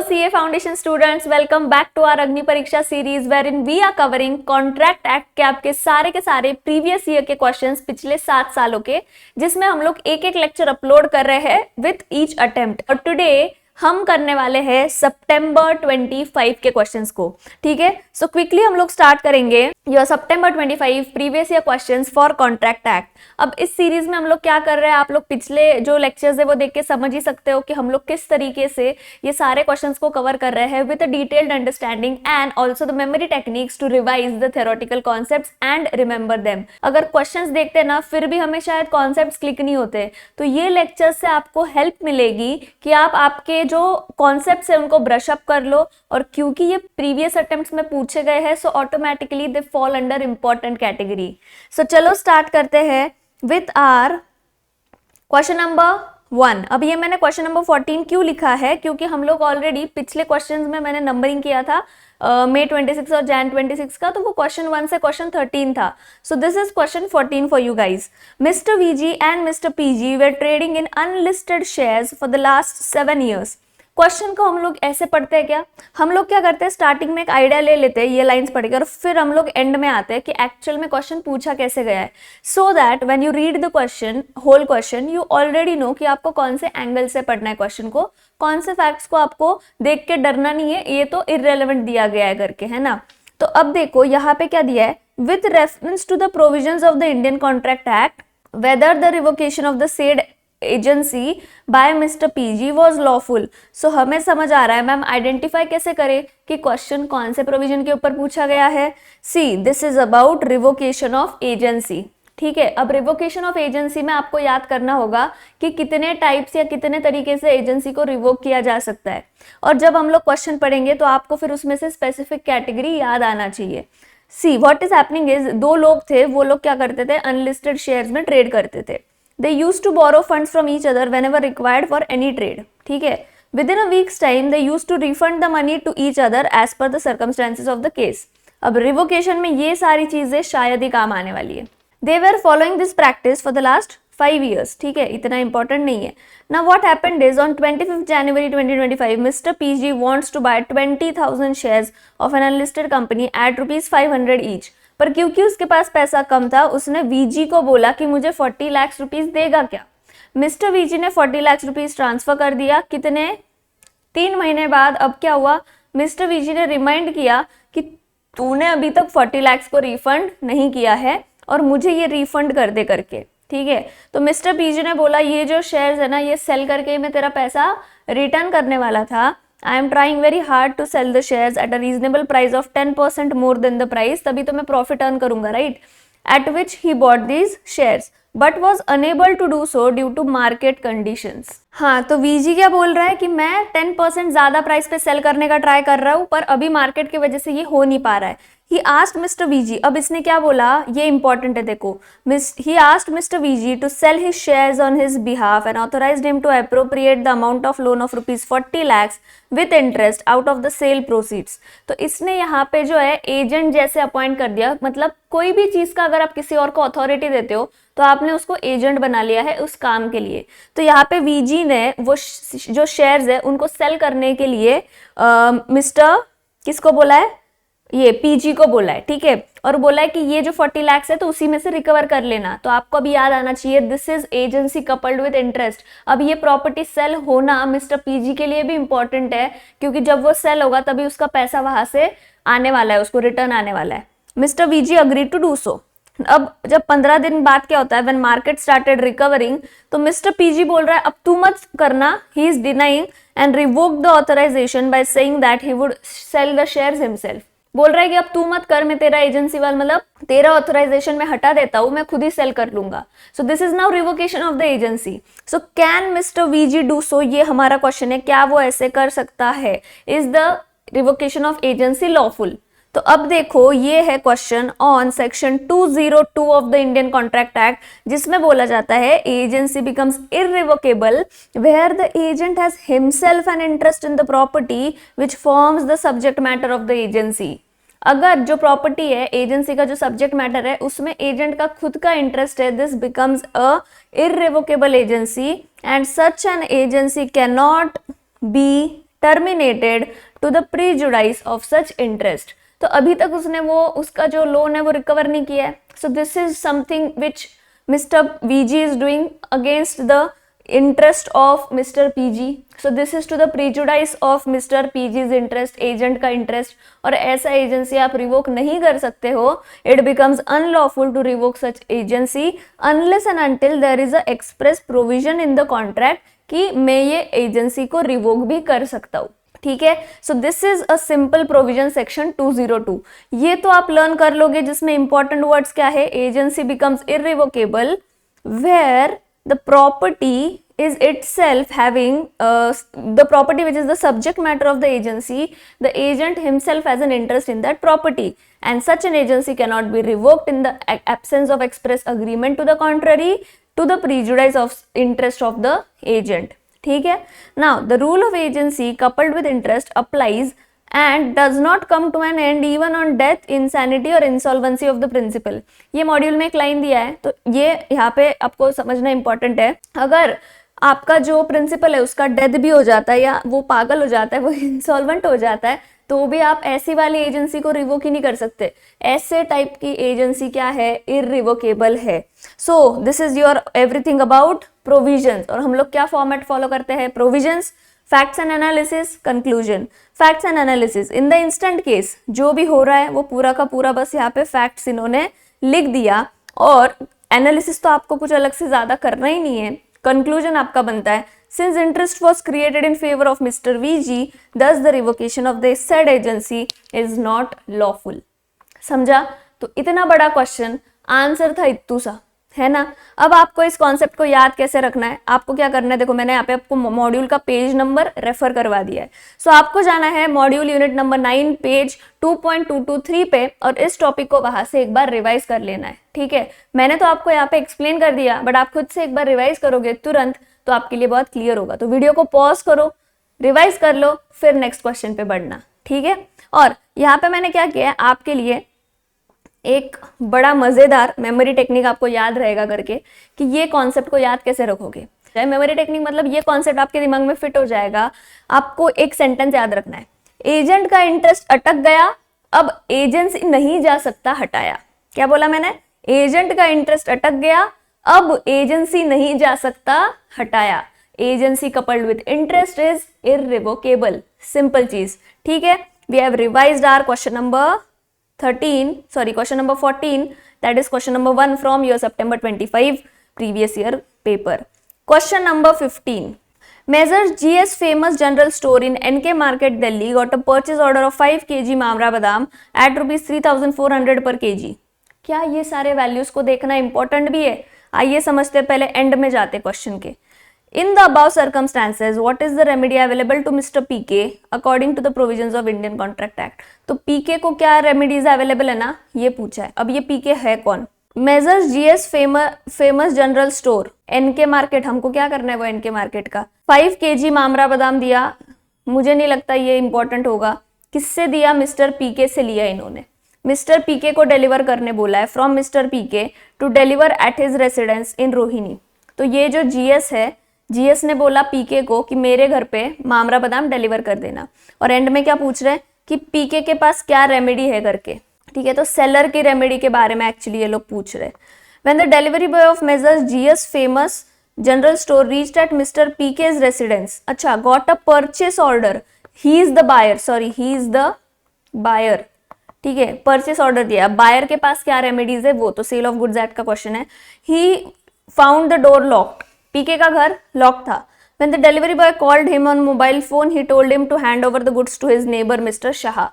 CA Foundation students, welcome back to our अग्नि परीक्षा series wherein we are covering contract act के आपके सारे के सारे प्रीवियस ईयर के क्वेश्चंस पिछले 7 सालों के, जिसमें हम लोग एक एक लेक्चर अपलोड कर रहे हैं विथ ईच अटेम्प्ट। और टुडे हम करने वाले हैं सितंबर 25 के क्वेश्चंस को। ठीक है, सो क्विकली हम लोग स्टार्ट करेंगे your September 25 previous year questions for contract act. अब इस सीरीज में हम लोग क्या कर रहे हैं, आप लोग पिछले जो लेक्चर्स है वो देख के समझ ही सकते हो कि हम लोग किस तरीके से ये सारे क्वेश्चंस को कवर कर रहे हैं with a detailed understanding and also the memory techniques to revise the theoretical concepts and remember them. अगर क्वेश्चंस देखते ना फिर भी हमें शायद कॉन्सेप्ट्स क्लिक नहीं होते, तो ये लेक्चर से आपको हेल्प मिलेगी कि आप आपके जो कॉन्सेप्ट्स है उनको ब्रश अप कर लो। और क्योंकि ये प्रीवियस अटेम्प्ट्स में पूछे गए हैं, so automatically they fall under important category. So चलो स्टार्ट करते हैं विथ आर क्वेश्चन नंबर 1। अब ये मैंने क्वेश्चन नंबर 14 क्यों लिखा है, क्योंकि हम लोग ऑलरेडी पिछले क्वेश्चंस में मैंने नंबरिंग किया था May 26 और Jan 26 का, तो वो क्वेश्चन 1 से क्वेश्चन 13 था। So this is question 14 for you guys. Mister VG and mister PG were trading in unlisted shares for the last 7 years। Question को हम लोग ऐसे पढ़ते हैं क्या, हम लोग क्या करते हैं, स्टार्टिंग में एक आइडिया ले लेते हैं ये लाइंस पढ़ के, और फिर हम लोग एंड में आते हैं कि एक्चुअल में क्वेश्चन पूछा कैसे गया है, so that when you read the question whole question you already know कि आपको कौन से एंगल से पढ़ना है क्वेश्चन को, कौन से फैक्ट्स को आपको देख के डरना नहीं है, ये तो इररेलेवेंट दिया गया है करके, है ना। तो अब देखो यहाँ पे क्या दिया है, with reference to the provisions of the Indian contract act whether the revocation of the said agency by mister PG was lawful. So हमें समझ आ रहा है, मैम आइडेंटिफाई कैसे करें कि क्वेश्चन कौन से प्रोविजन के ऊपर पूछा गया है। See this is about revocation of agency. ठीक है, अब रिवोकेशन ऑफ एजेंसी में आपको याद करना होगा कि कितने टाइप्स या कितने तरीके से एजेंसी को रिवोक किया जा सकता है, और जब हम लोग क्वेश्चन पढ़ेंगे तो आपको फिर उसमें से स्पेसिफिक कैटेगरी याद आना चाहिए। See what is happening is, दो लोग थे, वो लोग क्या करते थे, अनलिस्टेड शेयर्स में ट्रेड करते थे। They used to borrow funds from each other whenever required for any trade. ठीक है, within a week's time they used to refund the money to each other as per the circumstances of the case. अब revocation में ये सारी चीजें शायद ही काम आने वाली है। They were following this practice for the last 5 years. ठीक है, इतना important नहीं है। Now what happened is on 25th January 2025, Mr. PG wants to buy 20,000 shares of an unlisted company at ₹500 each. पर क्योंकि उसके पास पैसा कम था, उसने वीजी को बोला कि मुझे 40 लाख रुपीस देगा क्या। मिस्टर वीजी ने 40 लाख रुपीस ट्रांसफर कर दिया। कितने, 3 महीने बाद अब क्या हुआ, मिस्टर वीजी ने रिमाइंड किया कि तूने अभी तक 40 लाख को रिफंड नहीं किया है और मुझे ये रिफंड कर दे करके। ठीक है, तो मिस्टर पीजी ने बोला ये जो शेयर्स है ना, ये सेल करके मैं तेरा पैसा रिटर्न करने वाला था। I am trying very hard to sell the shares at a reasonable price of 10% more than the price, तभी तो मैं profit earn करूंगा, right? At which he bought these shares, but was unable to do so due to market conditions. हाँ, तो V G क्या बोल रहा है कि मैं 10% ज्यादा प्राइस पे सेल करने का ट्राई कर रहा हूँ, पर अभी मार्केट की वजह से ये हो नहीं पा रहा है। He asked Mr. VG, अब इसने क्या बोला, ये इंपॉर्टेंट है देखो। He asked Mr. VG to sell his shares on his behalf and authorized him to appropriate the amount of loan of rupees 40 lakhs with interest out of the sale proceeds. तो इसने यहाँ पे जो है agent जैसे appoint कर दिया, मतलब कोई भी चीज का अगर आप किसी और को अथॉरिटी देते हो तो आपने उसको एजेंट बना लिया है उस काम के लिए। तो यहाँ पे वीजी ने वो जो शेयर्स है उनको सेल करने के लिए मिस्टर किसको बोला है, ये पीजी को बोला है। ठीक है, और बोला है कि ये जो 40 लाख है तो उसी में से रिकवर कर लेना। तो आपको अभी याद आना चाहिए, this is agency coupled with interest. अब ये प्रॉपर्टी सेल होना मिस्टर पीजी के लिए भी इंपॉर्टेंट है, क्योंकि जब वो सेल होगा तभी उसका पैसा वहां से आने वाला है, उसको रिटर्न आने वाला है। Mister VG agree to do so. अब जब 15 दिन बाद क्या होता है, व्हेन मार्केट स्टार्टेड रिकवरिंग, तो मिस्टर पीजी बोल रहा है अब तू मत करना, he is denying and revoke the authorisation by saying that he would sell the shares himself. बोल रहा है कि अब तू मत कर, मैं तेरा एजेंसी वाला मतलब तेरा ऑथराइजेशन में हटा देता हूं, मैं खुद ही सेल कर लूंगा। So this is now revocation of the agency. So can mister VG do so, ये हमारा क्वेश्चन है, क्या वो ऐसे कर सकता है। Is the revocation of agency lawful. तो अब देखो ये है question on section 202 of the Indian contract act, जिसमें बोला जाता है agency becomes irrevocable where the agent has himself an interest in the property which forms the subject matter of the agency. अगर जो प्रॉपर्टी है, एजेंसी का जो subject matter है, उसमें एजेंट का खुद का इंटरेस्ट है, this becomes a irrevocable agency and such an agency can not be terminated to the prejudice of such interest. तो अभी तक उसने वो उसका जो लोन है वो रिकवर नहीं किया है। So this is something which mister VG is doing against the interest of mister PG. So this is to the prejudice of mister PG's interest, agent का इंटरेस्ट। और ऐसा एजेंसी आप रिवोक नहीं कर सकते हो। It becomes unlawful to revoke such agency unless and until there is a express provision in the contract कि मैं ये एजेंसी को रिवोक भी कर सकता हूँ। ठीक है, so this is a simple provision section 202। ये तो आप लर्न कर लोगे, जिसमें इंपॉर्टेंट वर्ड्स क्या है, agency becomes irrevocable where the property is itself having the property which is the subject matter of the agency, the agent himself has an interest in that property, and such an agency cannot be revoked in the absence of express agreement to the contrary to the prejudice of interest of the agent. ठीक है, now the rule of agency coupled with interest applies and does not come to an end even on death, insanity or insolvency of the principal। ये module में एक line दिया है, तो ये यहाँ पे आपको समझना इंपॉर्टेंट है। अगर आपका जो प्रिंसिपल है उसका डेथ भी हो जाता है या वो पागल हो जाता है, वो इंसॉल्वेंट हो जाता है, तो भी आप ऐसी वाली एजेंसी को रिवोक ही नहीं कर सकते। ऐसे टाइप की एजेंसी क्या है, इररिवोकेबल है। So this is your everything about provisions. और हम लोग क्या फॉर्मेट फॉलो करते हैं, provisions, facts and analysis, conclusion. Facts and analysis, in the instant case जो भी हो रहा है वो पूरा का पूरा बस यहाँ पे फैक्ट्स इन्होंने लिख दिया, और एनालिसिस तो आपको कुछ अलग से ज्यादा करना ही नहीं है। कंक्लूजन आपका बनता है, since interest was created in favour of mister VG thus the revocation of the said agency is not lawful. समझा? तो इतना बड़ा क्वेश्चन, आंसर था इत्तू सा, है ना। अब आपको इस कॉन्सेप्ट को याद कैसे रखना है, आपको क्या करना है, देखो मैंने यहाँ पे आपको मॉड्यूल का पेज नंबर रेफर करवा दिया है। सो आपको जाना है मॉड्यूल यूनिट नंबर 9 पेज 2.223 पे, और इस टॉपिक को वहां से एक बार रिवाइज कर लेना है। ठीक है, मैंने तो आपको यहाँ पे एक्सप्लेन कर दिया, बट आप खुद से एक बार रिवाइज करोगे तुरंत तो आपके लिए बहुत क्लियर होगा। तो वीडियो को पॉज करो, रिवाइज कर लो, फिर नेक्स्ट क्वेश्चन पे बढ़ना। ठीक है, और यहाँ पे मैंने क्या किया है आपके लिए, एक बड़ा मजेदार मेमोरी टेक्निक आपको याद रहेगा करके, कि ये कॉन्सेप्ट को याद कैसे रखोगे। मेमोरी टेक्निक मतलब ये कॉन्सेप्ट आपके दिमाग में फिट हो जाएगा। आपको एक सेंटेंस याद रखना है, एजेंट का इंटरेस्ट अटक गया, अब एजेंसी नहीं जा सकता हटाया। क्या बोला मैंने, एजेंट का इंटरेस्ट अटक गया, अब एजेंसी नहीं जा सकता हटाया। Agency coupled with interest is irrevocable, simple चीज। ठीक है, we have revised our question number 14, that is question number 1 from your September 25 previous year paper. Question number 15. Measures GS famous general store in NK Market Delhi got a purchase order of 5 kg mamra बादाम at rupees 3400 per kg। क्या ये सारे values को देखना important भी है? आइए समझते, पहले एंड में जाते क्वेश्चन के। In the above circumstances, what is the remedy available to Mr. PK according to the provisions of Indian Contract Act? तो PK को क्या रेमेडीज अवेलेबल है ना, ये पूछा है। अब ये PK है कौन? Measures GS famous general store NK market, हमको क्या करना है वो NK मार्केट का 5 kg मामरा बादाम दिया। मुझे नहीं लगता ये इंपॉर्टेंट होगा। किससे दिया? मिस्टर PK से लिया इन्होंने। मिस्टर PK को डिलीवर करने बोला है, from mister PK to deliver at his residence in Rohini. तो ये जो GS है, जीएस ने बोला पीके को कि मेरे घर पे मामरा बादाम डिलीवर कर देना, और एंड में क्या पूछ रहे हैं कि पीके के पास क्या रेमेडी है करके। ठीक है, तो सेलर की रेमेडी के बारे में एक्चुअली ये लोग पूछ रहे हैं। When the delivery boy of Messrs GS famous general store reached at mister PK's residence, अच्छा, got a purchase order, he is the buyer. ठीक है, परचेस ऑर्डर दिया, बायर के पास क्या रेमेडीज है वो तो सेल ऑफ गुड्स एक्ट का क्वेश्चन है। He found the door locked, PK का घर लॉक था। When the delivery boy called him on mobile phone, he told him to hand over the goods to his neighbor, Mr. Shah.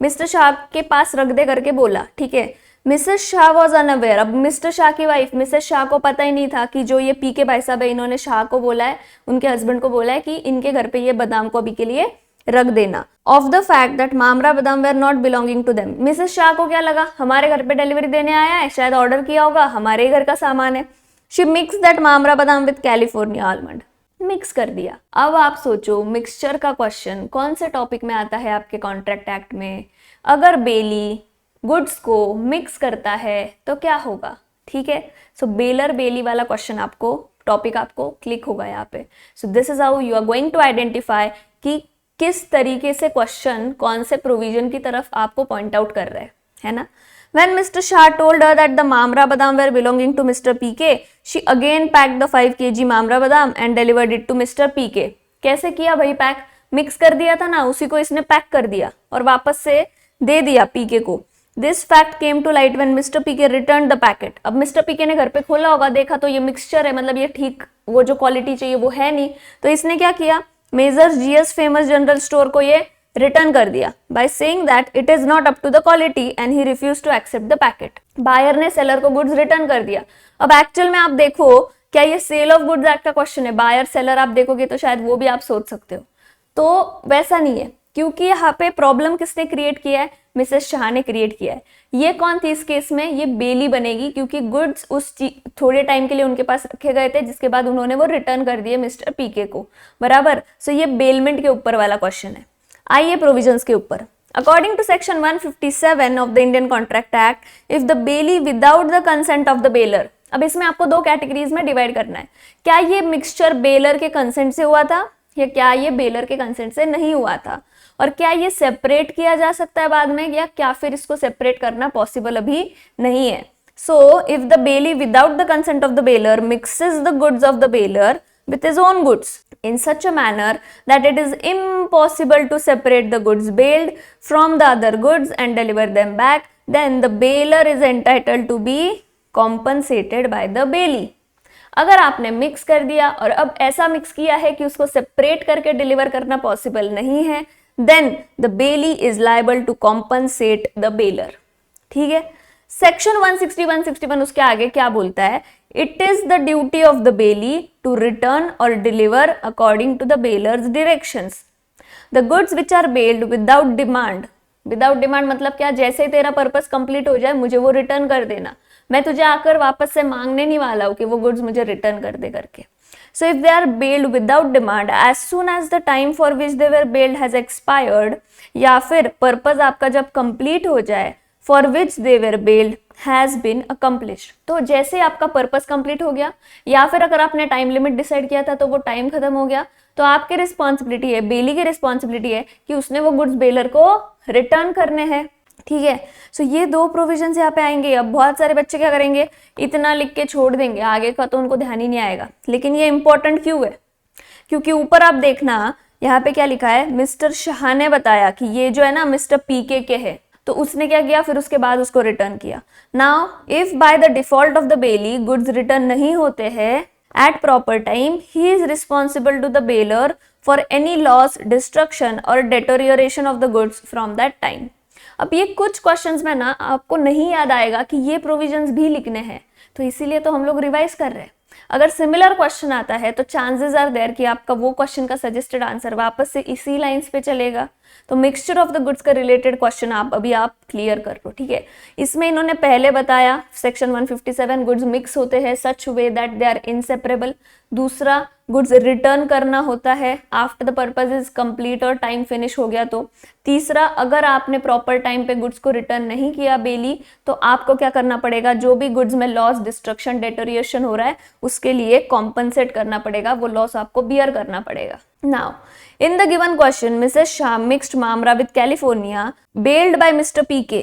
Mister Shah के पास रख दे करके बोला। ठीक है, मिसेस शाह वॉज अनअवेयर। अब मिस्टर शाह की वाइफ मिसेस शाह को पता ही नहीं था कि जो ये पीके भाई साहब है इन्होंने शाह को बोला है, उनके हस्बैंड को बोला है कि इनके घर पे ये बादाम को अभी के लिए रख देना। Of the fact that Mamra badam were not belonging to them, Mrs Shah को क्या लगा हमारे घर पे डिलीवरी देने आया है, शायद ऑर्डर किया होगा, हमारे घर का सामान है। शी मिक्स दैट मामरा बादाम विद कैलिफोर्निया आलमंड, मिक्स कर दिया। अब आप सोचो मिक्सचर का क्वेश्चन कौन से टॉपिक में आता है आपके कॉन्ट्रैक्ट एक्ट में? अगर बेली गुड्स को मिक्स करता है तो क्या होगा? ठीक है, सो बेलर बेली वाला क्वेश्चन आपको टॉपिक आपको क्लिक होगा यहाँ पे। So this is how you are going to identify कि किस तरीके से क्वेश्चन कौन से प्रोविजन की तरफ आपको पॉइंट आउट कर रहे हैं, है ना। When Mr. Shah told her that the Mamra Badam were belonging to Mr. PK, she again packed the 5 kg Mamra Badam and delivered it to Mr. PK. कैसे किया भाई पैक? मिक्स कर दिया था ना, उसी को इसने पैक कर दिया और वापस से दे दिया पीके को। This fact came to light when Mr. PK returned the packet. अब मिस्टर पीके ने घर पे खोला होगा, देखा तो ये मिक्सचर है, मतलब ये ठीक वो जो क्वालिटी चाहिए वो है नहीं, तो इसने क्या किया, Majors GS famous general store को ये रिटर्न कर दिया by saying that it is not up to the quality and he refuse to accept the packet. Buyer ने सेलर को गुड्स रिटर्न कर दिया। अब एक्चुअल में आप देखो, क्या ये सेल ऑफ गुड्स एक्ट का क्वेश्चन है? बायर सेलर आप देखोगे तो शायद वो भी आप सोच सकते हो, तो वैसा नहीं है, क्योंकि यहाँ पे प्रॉब्लम किसने क्रिएट किया है? मिसेस शाह ने क्रिएट किया है। ये कौन थी इस केस में? ये बेली बनेगी, क्योंकि गुड्स उस थोड़े टाइम के लिए उनके पास रखे गए थे, जिसके बाद उन्होंने वो रिटर्न कर दिए मिस्टर पीके को, बराबर। सो ये बेलमेंट के ऊपर वाला क्वेश्चन है। आइए प्रोविजंस के ऊपर। According to section 157 of the Indian contract act, if the bailee without the consent of the bailor, अब इसमें आपको दो कैटेगरीज में डिवाइड करना है। क्या ये मिक्सचर बेलर के कंसेंट से हुआ था या क्या ये बेलर के कंसेंट से नहीं हुआ था, और क्या ये सेपरेट किया जा सकता है बाद में, या क्या फिर इसको सेपरेट करना पॉसिबल अभी नहीं है। So if the bailee without the consent of the baler mixes the goods of the baler with his own goods in such a manner that it is impossible to separate the goods bailed from the other goods and deliver them back, then the bailer is entitled to be compensated by the bailee. अगर आपने mix कर दिया और अब ऐसा mix किया है कि उसको सेपरेट करके डिलीवर करना पॉसिबल नहीं है, then the bailee is liable to compensate the bailer. ठीक है। सेक्शन 161 उसके आगे क्या बोलता है? It is the duty of the bailee to return और deliver according to the bailor's directions the goods which are bailed without demand. Without demand मतलब क्या? जैसे ही तेरा पर्पस कंप्लीट हो जाए मुझे वो रिटर्न कर देना, मैं तुझे आकर वापस से मांगने नहीं वाला हूं कि वो गुड्स मुझे रिटर्न कर दे करके। So if they are bailed without demand as soon as the time for which they were bailed has expired, या फिर पर्पस आपका जब कंप्लीट हो जाए, for which they were bailed has been accomplished, तो जैसे आपका पर्पस कंप्लीट हो गया या फिर अगर आपने टाइम लिमिट डिसाइड किया था तो वो टाइम खत्म हो गया, तो आपकी रिस्पॉन्सिबिलिटी है, बेली की रिस्पॉन्सिबिलिटी है कि उसने वो गुड्स बेलर को रिटर्न करने हैं। ठीक है। सो ये दो प्रोविजन यहाँ पे आएंगे। अब बहुत सारे बच्चे क्या करेंगे, इतना लिख के छोड़ देंगे, आगे का तो उनको ध्यान ही नहीं आएगा। लेकिन ये इंपॉर्टेंट क्यों है? क्योंकि ऊपर आप देखना यहाँ पे क्या लिखा है, मिस्टर शाह ने बताया कि ये जो है ना मिस्टर पीके के है, तो उसने क्या किया, फिर उसके बाद उसको रिटर्न किया। Now if by the default of the bailee goods return नहीं होते हैं at proper time, he is responsible to the bailor for any loss, destruction और deterioration of the goods from that time. अब ये कुछ questions में ना आपको नहीं याद आएगा कि ये प्रोविजंस भी लिखने हैं, तो इसीलिए तो हम लोग रिवाइज कर रहे हैं। अगर सिमिलर क्वेश्चन आता है तो चांसेस आर देयर कि आपका वो क्वेश्चन का सजेस्टेड आंसर वापस से इसी लाइंस पे चलेगा। तो मिक्सचर ऑफ द गुड्स का रिलेटेड क्वेश्चन आप क्लियर कर लो। ठीक है। इसमें इन्होंने पहले बताया सेक्शन 157 गुड्स मिक्स होते हैं such way that they are inseparable. दूसरा, गुड्स रिटर्न करना होता है after the purpose is complete और टाइम फिनिश हो गया तो। तीसरा, अगर आपने प्रॉपर टाइम पे गुड्स को रिटर्न नहीं किया बेली, तो आपको क्या करना पड़ेगा, जो भी गुड्स में लॉस, डिस्ट्रक्शन, डेटोरिएशन हो रहा है उसके लिए कॉम्पनसेट करना पड़ेगा, वो लॉस आपको बियर करना पड़ेगा। Now in the given question, Mrs. Shah mixed Mamra with California, bailed by Mr. PK,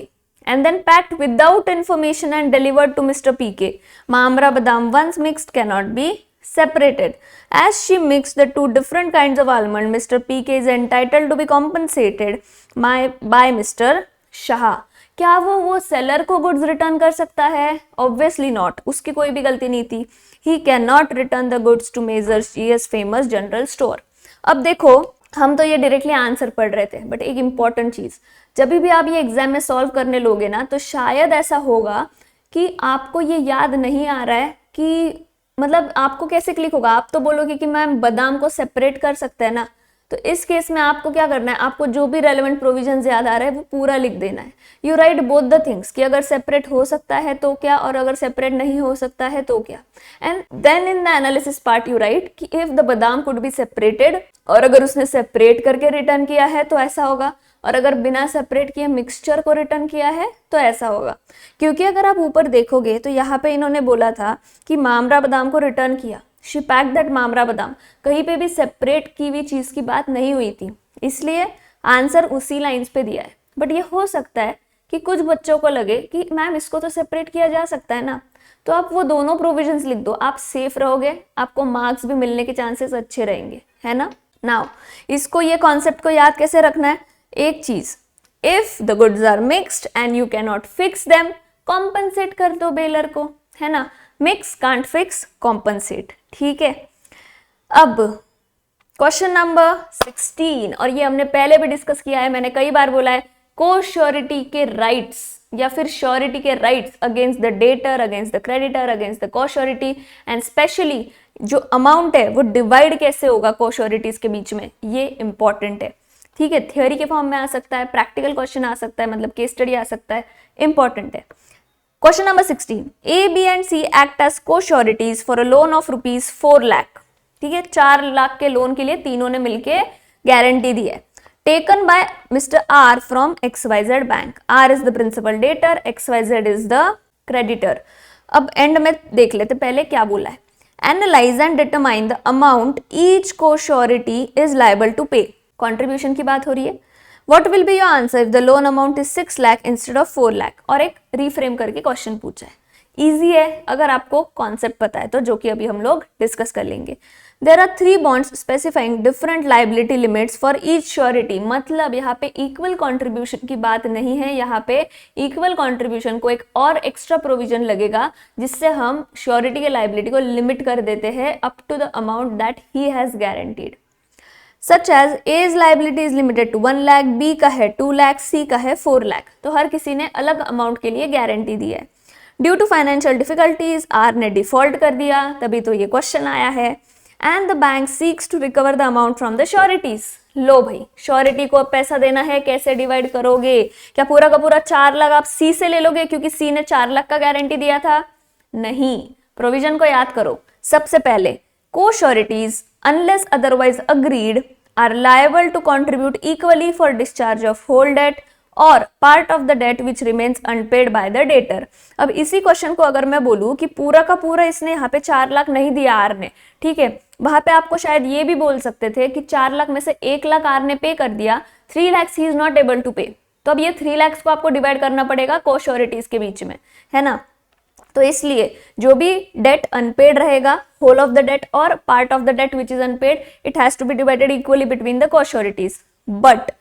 and then packed without information and delivered to Mr. PK. Mamra Badam once mixed cannot be separated. As she mixed the two different kinds of almond, Mr. PK is entitled to be compensated by Mr. Shah. क्या वो seller को goods return कर सकता है? Obviously not, उसकी कोई भी गलती नहीं थी। He can not return the goods to Majors GS famous general store. अब देखो, हम तो ये डायरेक्टली आंसर पढ़ रहे थे, बट एक इंपॉर्टेंट चीज, जब भी आप ये एग्जाम में सॉल्व करने लोगे ना, तो शायद ऐसा होगा कि आपको ये याद नहीं आ रहा है कि मतलब आपको कैसे क्लिक होगा। आप तो बोलोगे कि मैम बादाम को सेपरेट कर सकते हैं ना, तो इस केस में आपको क्या करना है, आपको जो भी रेलेवेंट प्रोविजन याद आ रहा है वो पूरा लिख देना है। You right both the things, कि अगर सेपरेट हो सकता है तो क्या, और अगर सेपरेट नहीं हो सकता है तो क्या। And then in the analysis part you write कि if the badam could be separated, और अगर उसने सेपरेट करके रिटर्न किया है तो ऐसा होगा, और अगर बिना सेपरेट किए मिक्सचर को रिटर्न किया है तो ऐसा होगा। क्योंकि अगर आप ऊपर देखोगे तो यहाँ पे इन्होंने बोला था कि मामरा बादाम को रिटर्न किया, शी पैक दैट मामरा बादाम, कहीं पे भी सेपरेट की हुई चीज की बात नहीं हुई थी। इसलिए आंसर उसी लाइंस पे दिया है। बट ये हो सकता है कि कुछ बच्चों को लगे कि मैम इसको तो सेपरेट किया जा सकता है ना, तो आप वो दोनों प्रोविजंस लिख दो, आप सेफ रहोगे, आपको मार्क्स भी मिलने के चांसेस अच्छे रहेंगे, है ना। नाउ इसको, ये कॉन्सेप्ट को याद कैसे रखना है, एक चीज, if the goods are mixed and you can not fix them, compensate कर दो बेलर को, है ना। मिक्स कांट फिक्स, कॉम्पनसेट, ठीक है। अब क्वेश्चन नंबर 16, और ये हमने पहले भी डिस्कस किया है, मैंने कई बार बोला है, को श्योरिटी के राइट्स या फिर श्योरिटी के rights against the debtor, against the creditor, against the को श्योरिटी, एंड स्पेशली जो अमाउंट है वो डिवाइड कैसे होगा को श्योरिटीज के बीच में, ये इंपॉर्टेंट है, ठीक है। थ्योरी के फॉर्म में आ सकता है, प्रैक्टिकल क्वेश्चन आ सकता है, मतलब केस स्टडी आ सकता है, इंपॉर्टेंट है। Question number 16, A B and C act as co-sureties for a loan of ₹4 lakh, ठीक है, 4 लाख के लोन के लिए तीनों ने मिलके गारंटी दी है। Taken by mister R from XYZ bank, R is the principal debtor, XYZ is the creditor. अब एंड में देख लेते पहले क्या बोला है, analyse and determine the amount each को surety is liable to pay, contribution की बात हो रही है। What will be your answer if the loan amount is 6 lakh instead of 4 lakh? और एक रिफ्रेम करके क्वेश्चन पूछा है, इजी है अगर आपको कॉन्सेप्ट पता है तो, जो कि अभी हम लोग डिस्कस कर लेंगे। There are 3 bonds specifying different liability limits for each surety, मतलब यहाँ पे इक्वल कॉन्ट्रीब्यूशन की बात नहीं है, यहाँ पे इक्वल कॉन्ट्रीब्यूशन को एक और एक्स्ट्रा प्रोविजन लगेगा जिससे हम श्योरिटी के लाइबिलिटी को लिमिट कर देते हैं up to the amount that he has guaranteed. Such as A's liability is limited to 1 lakh, B का है 2 लाख, C का है 4 लाख, तो हर किसी ने अलग अमाउंट के लिए गारंटी दी है। Due to financial difficulties R ने डिफॉल्ट कर दिया, तभी तो ये क्वेश्चन आया है। And the bank seeks to recover the amount from the sureties. लो भाई, श्योरिटी को अब पैसा देना है, कैसे डिवाइड करोगे? क्या पूरा का पूरा 4 लाख आप C से ले लोगे क्योंकि C ने 4 लाख का गारंटी दिया था? नहीं, प्रोविजन को याद करो। सबसे पहले को sureties unless otherwise agreed are liable to contribute equally for discharge of whole debt or part of the debt which remains unpaid by the debtor। अब इसी क्वेश्चन को अगर मैं बोलूं कि पूरा का पूरा इसने यहाँ पे 4 लाख नहीं दिया आर ने, ठीक है, वहां पे आपको शायद ये भी बोल सकते थे कि 4 लाख में से 1 लाख आर ने पे कर दिया, 3 lakhs he is not able to pay, तो अब ये 3 lakhs को आपको डिवाइड करना पड़ेगा को श्योरिटीज के बीच में, है ना। तो इसलिए जो भी डेट अनपेड रहेगा, whole of the debt or part of the debt which is unpaid, it has to be divided equally between the co sureties. But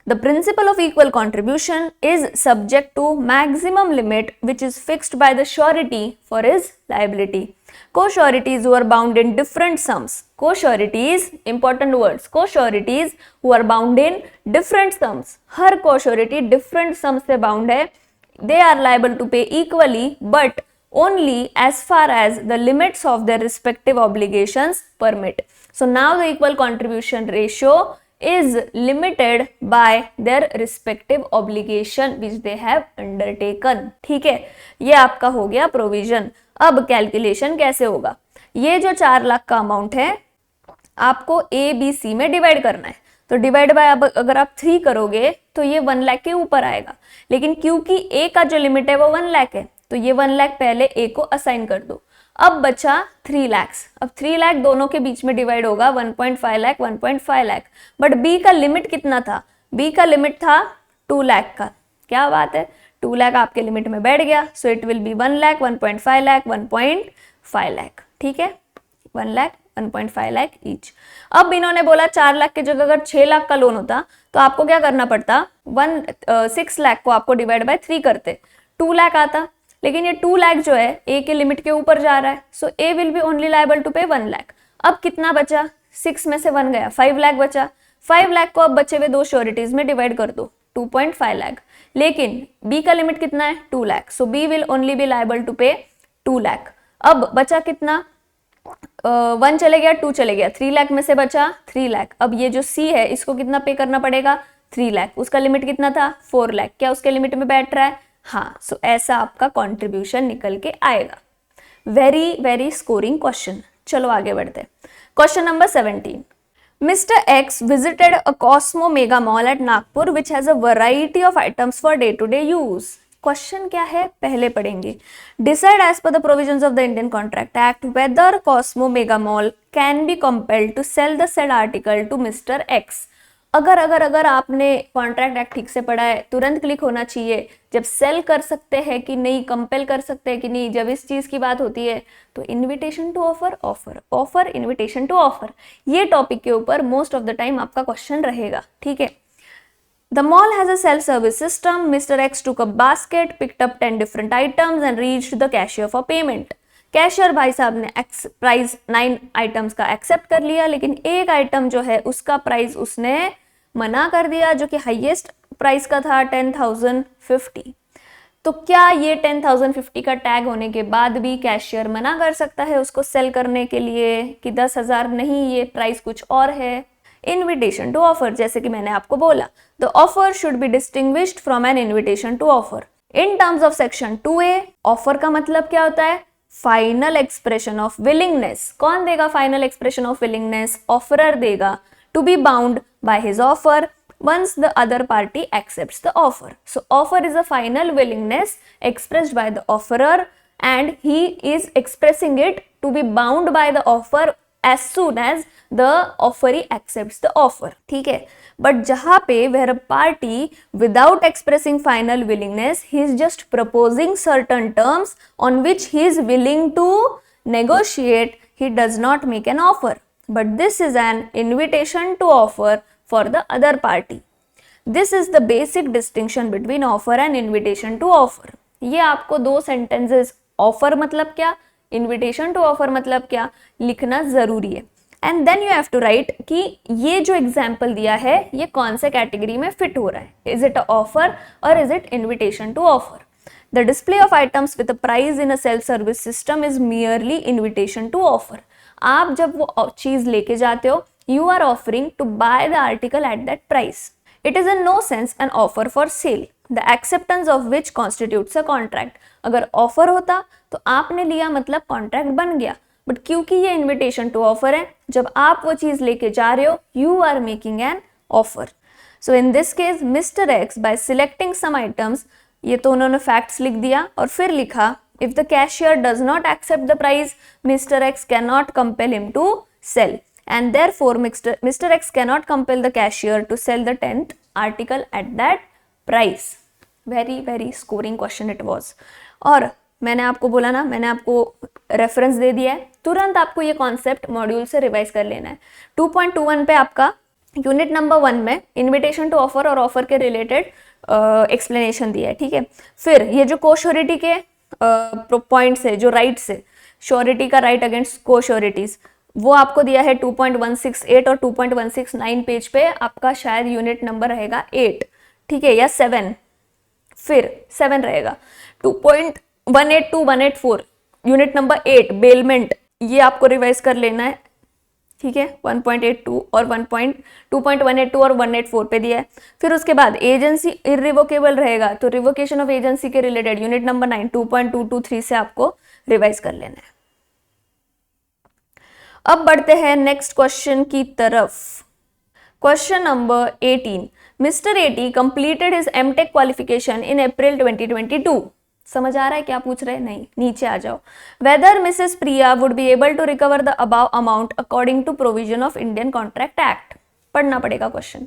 the principle of equal contribution is subject to maximum limit which is fixed by the surety for his liability. Co sureties who are bound in different sums, co sureties, important words, co sureties who are bound in different sums, हर को surety different sums से bound है, they are liable to pay equally but only as far as the limits of their respective obligations permit. So now the equal contribution ratio is limited by their respective obligation which they have undertaken। ठीक है, ये आपका हो गया provision. अब calculation कैसे होगा? ये जो 4 लाख का अमाउंट है आपको ABC में डिवाइड करना है, तो डिवाइड बाय, अब अगर आप 3 करोगे तो ये 1 लाख के ऊपर आएगा, लेकिन क्योंकि A का जो लिमिट है वो 1 लाख है, तो ये 1 लाख पहले A को असाइन कर दो। अब बचा 3 लाख, अब 3 लाख दोनों के बीच में डिवाइड होगा, 1.5 लाख, 1.5 लाख। बट B का लिमिट कितना था? B का लिमिट था 2 लाख का। क्या बात है, 2 लाख आपके लिमिट में बैठ गया, so it will be 1 lakh, 1.5 lakh, 1.5 lakh, ठीक है, 1 लाख, 1.5 लाख ईच। अब इन्होंने बोला 4 लाख की जगह अगर 6 लाख का लोन होता तो आपको क्या करना पड़ता, 6 लाख को आपको डिवाइड बाय 3 करते, 2 लाख आता, लेकिन ये 2 लाख जो है ए के लिमिट के ऊपर जा रहा है, so A will be only liable to pay 1 lakh. अब कितना बचा? 6 में से 1 गया, 5 लाख बचा। 5 लाख को अब बचे हुए 2 श्योरिटीज में डिवाइड कर दो, 2.5 लाख, लेकिन बी का लिमिट कितना है? 2 lakh, so B will only be liable to pay 2 lakh. अब बचा कितना? 1 चले गया, 2 चले गया, 3 लाख में से बचा 3 लाख। अब ये जो C है इसको कितना पे करना पड़ेगा? 3 लाख। उसका लिमिट कितना था? 4 लाख। क्या उसके लिमिट में बैठ रहा है? हाँ, सो ऐसा आपका कंट्रीब्यूशन निकल के आएगा। Very very scoring question. चलो आगे बढ़ते। Question number 17। Mr. X visited a Cosmo Mega Mall at Nagpur which has a variety of items for day-to-day use. Question क्या है पहले पढ़ेंगे। Decide as per the provisions of the Indian contract act whether Cosmo mega mall can be compelled to sell the said article to mister X. अगर अगर अगर आपने contract act ठीक से पढ़ा है, तुरंत क्लिक होना चाहिए। जब सेल कर सकते हैं कि नहीं, कंपेल कर सकते हैं कि नहीं, जब इस चीज की बात होती है तो invitation to offer, offer offer, invitation to offer, ये टॉपिक के ऊपर मोस्ट ऑफ द टाइम आपका क्वेश्चन रहेगा, ठीक है। The mall has a self-service system. Mr. X took a basket, picked up 10 different items and reached the cashier for payment. Cashier भाई साहब ने प्राइस 9 आइटम्स का एक्सेप्ट कर लिया, लेकिन एक आइटम जो है उसका प्राइस उसने मना कर दिया, जो कि हाईएस्ट प्राइस का था 10,050। तो क्या ये 10,050 का टैग होने के बाद भी कैशियर मना कर सकता है उसको सेल करने के लिए कि 10,000 नहीं, ये प्राइस कुछ और है? इन्विटेशन टू ऑफर, जैसे कि मैंने आपको बोला, the offer should be distinguished from an invitation to offer in terms of section 2A। Offer का मतलब क्या होता है? Final expression of willingness. कौन देगा final expression of willingness? Offerer देगा, to be bound by his offer once the other party accepts the offer. So offer is a final willingness expressed by the offerer and he is expressing it to be bound by the offer as soon as the offeree accepts the offer, ठीक है। But जहां पे where a party without expressing final willingness, he is just proposing certain terms on which he is willing to negotiate, he does not make an offer. But this is an invitation to offer for the other party. This is the basic distinction between offer and invitation to offer. ये आपको दो sentences, offer मतलब क्या, invitation to offer मतलब क्या, लिखना जरूरी है। And then you have to write कि ये जो एग्जाम्पल दिया है ये कौन से कैटेगरी में फिट हो रहा है, इज इट ऑफर और is it invitation to offer. The display of items with a price in a self service system is merely invitation to offer. आप जब वो चीज लेके जाते हो, you are offering to buy the article at that price. It is in no sense an offer for sale, the acceptance of which constitutes a contract. अगर offer होता तो आपने लिया मतलब कॉन्ट्रैक्ट बन गया, बट क्योंकि ये इन्विटेशन टू ऑफर है, जब आप वो चीज लेके जा रहे हो, you are making an offer. So in this case, Mr. X by selecting some items, ये तो उन्होंने फैक्ट्स लिख दिया और फिर लिखा if the cashier does not accept the price, Mr. X cannot compel him to sell. And therefore Mr. X cannot compel the cashier to sell the 10th article at that price. Very very scoring question it was. और मैंने आपको बोला ना, मैंने आपको reference दे दिया है, तुरंत आपको ये कॉन्सेप्ट मॉड्यूल से रिवाइज कर लेना है। 2.21 पे आपका यूनिट नंबर 1 में इन्विटेशन टू ऑफर और ऑफर के रिलेटेड एक्सप्लेनेशन दिया है, ठीक है। फिर ये जो कोश्योरिटी के पॉइंट्स है, जो राइट्स है, श्योरिटी का राइट अगेंस्ट कोश्योरिटीज, वो आपको दिया है 2.168 और 2.169 पेज पे, आपका शायद यूनिट नंबर रहेगा 8, ठीक है, या 7, फिर 7 रहेगा। 2.18 to 184 यूनिट नंबर 8 बेलमेंट, ये आपको रिवाइज कर लेना है, ठीक है। 1.82 और 2.182 और 184 पे दिया है। फिर उसके बाद एजेंसी इररिवोकेबल रहेगा, तो रिवोकेशन ऑफ एजेंसी के रिलेटेड यूनिट नंबर 9 2.223 से आपको रिवाइज कर लेना है। अब बढ़ते हैं नेक्स्ट क्वेश्चन की तरफ। Question number 18, mister AT completed his MTech qualification in April 2022। समझ आ रहा है क्या पूछ रहे हैं? नहीं, नीचे आ जाओ। Whether Mrs Priya would be able to recover the above amount according to provision of Indian contract Act. पढ़ना पड़ेगा question.